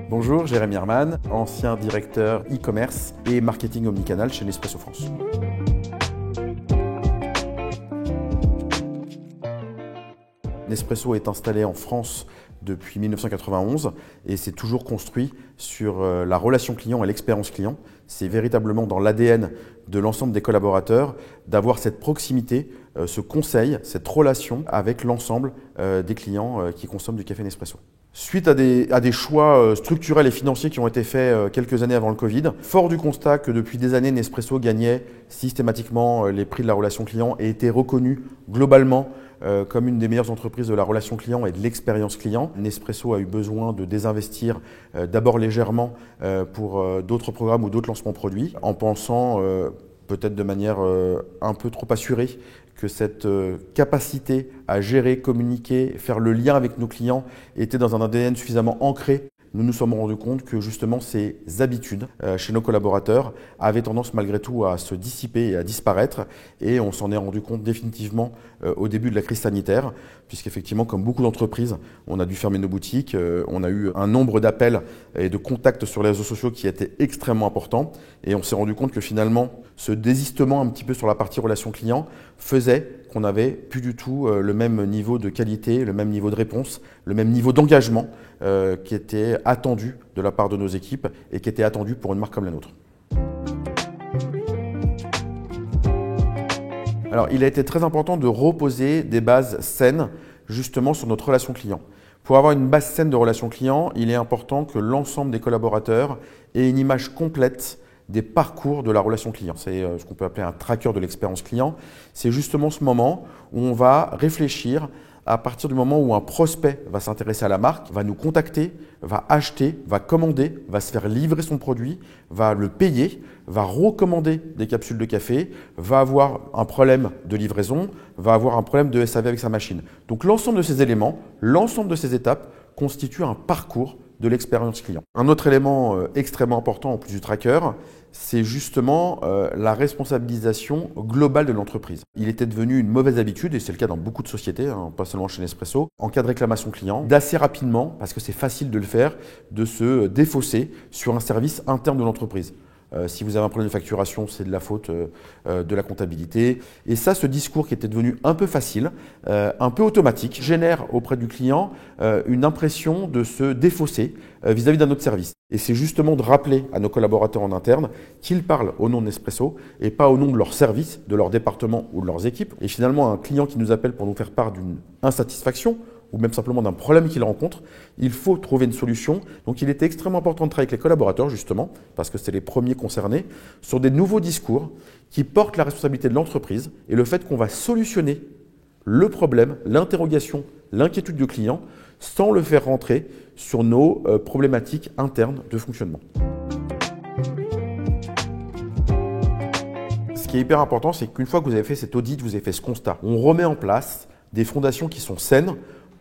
Bonjour, Jérémy Herman, ancien directeur e-commerce et marketing omnicanal chez Nespresso France. Nespresso est installé en France depuis 1991 et s'est toujours construit sur la relation client et l'expérience client. C'est véritablement dans l'ADN de l'ensemble des collaborateurs d'avoir cette proximité, ce conseil, cette relation avec l'ensemble des clients qui consomment du café Nespresso. Suite à des choix structurels et financiers qui ont été faits quelques années avant le Covid, fort du constat que depuis des années, Nespresso gagnait systématiquement les prix de la relation client et était reconnu globalement comme une des meilleures entreprises de la relation client et de l'expérience client. Nespresso a eu besoin de désinvestir d'abord légèrement pour d'autres programmes ou d'autres lancements produits, en pensant peut-être de manière un peu trop assurée que cette capacité à gérer, communiquer, faire le lien avec nos clients était dans un ADN suffisamment ancré. Nous nous sommes rendus compte que justement ces habitudes chez nos collaborateurs avaient tendance malgré tout à se dissiper et à disparaître, et on s'en est rendu compte définitivement au début de la crise sanitaire, puisqu'effectivement, comme beaucoup d'entreprises, on a dû fermer nos boutiques, on a eu un nombre d'appels et de contacts sur les réseaux sociaux qui était extrêmement important, et on s'est rendu compte que finalement ce désistement un petit peu sur la partie relation client faisait qu'on n'avait plus du tout le même niveau de qualité, le même niveau de réponse, le même niveau d'engagement qui était attendu de la part de nos équipes et qui était attendu pour une marque comme la nôtre. Alors, il a été très important de reposer des bases saines justement sur notre relation client. Pour avoir une base saine de relation client, il est important que l'ensemble des collaborateurs ait une image complète des parcours de la relation client. C'est ce qu'on peut appeler un tracker de l'expérience client. C'est justement ce moment où on va réfléchir à partir du moment où un prospect va s'intéresser à la marque, va nous contacter, va acheter, va commander, va se faire livrer son produit, va le payer, va recommander des capsules de café, va avoir un problème de livraison, va avoir un problème de SAV avec sa machine. Donc l'ensemble de ces éléments, l'ensemble de ces étapes constituent un parcours de l'expérience client. Un autre élément extrêmement important en plus du tracker, c'est justement la responsabilisation globale de l'entreprise. Il était devenu une mauvaise habitude, et c'est le cas dans beaucoup de sociétés, pas seulement chez Nespresso, en cas de réclamation client, d'assez rapidement, parce que c'est facile de le faire, de se défausser sur un service interne de l'entreprise. Si vous avez un problème de facturation, c'est de la faute de la comptabilité. Et ça, ce discours qui était devenu un peu facile, un peu automatique, génère auprès du client une impression de se défausser vis-à-vis d'un autre service. Et c'est justement de rappeler à nos collaborateurs en interne qu'ils parlent au nom de Nespresso et pas au nom de leur service, de leur département ou de leurs équipes. Et finalement, un client qui nous appelle pour nous faire part d'une insatisfaction, ou même simplement d'un problème qu'il rencontre, il faut trouver une solution. Donc il était extrêmement important de travailler avec les collaborateurs, justement, parce que c'est les premiers concernés, sur des nouveaux discours qui portent la responsabilité de l'entreprise et le fait qu'on va solutionner le problème, l'interrogation, l'inquiétude du client, sans le faire rentrer sur nos problématiques internes de fonctionnement. Ce qui est hyper important, c'est qu'une fois que vous avez fait cet audit, vous avez fait ce constat, on remet en place des fondations qui sont saines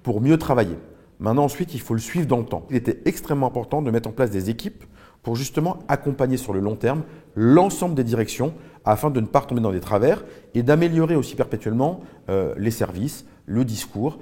pour mieux travailler. Maintenant, ensuite, il faut le suivre dans le temps. Il était extrêmement important de mettre en place des équipes pour justement accompagner sur le long terme l'ensemble des directions afin de ne pas retomber dans des travers et d'améliorer aussi perpétuellement les services, le discours,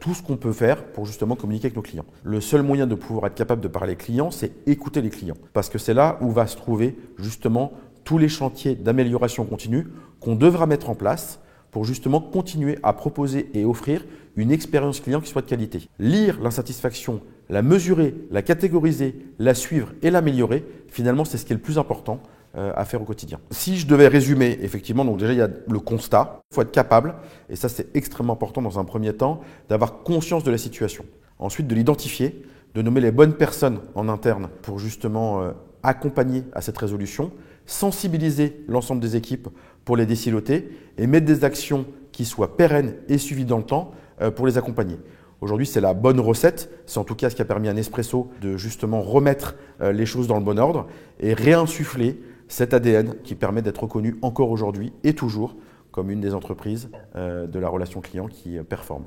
tout ce qu'on peut faire pour justement communiquer avec nos clients. Le seul moyen de pouvoir être capable de parler clients, c'est écouter les clients, parce que c'est là où va se trouver justement tous les chantiers d'amélioration continue qu'on devra mettre en place pour justement continuer à proposer et offrir une expérience client qui soit de qualité. Lire l'insatisfaction, la mesurer, la catégoriser, la suivre et l'améliorer, finalement, c'est ce qui est le plus important à faire au quotidien. Si je devais résumer, effectivement, donc déjà il y a le constat, il faut être capable, et ça c'est extrêmement important dans un premier temps, d'avoir conscience de la situation. Ensuite, de l'identifier, de nommer les bonnes personnes en interne pour justement accompagner à cette résolution, sensibiliser l'ensemble des équipes pour les déciloter et mettre des actions qui soient pérennes et suivies dans le temps pour les accompagner. Aujourd'hui, c'est la bonne recette. C'est en tout cas ce qui a permis à Nespresso de justement remettre les choses dans le bon ordre et réinsuffler cet ADN qui permet d'être reconnu encore aujourd'hui et toujours comme une des entreprises de la relation client qui performe.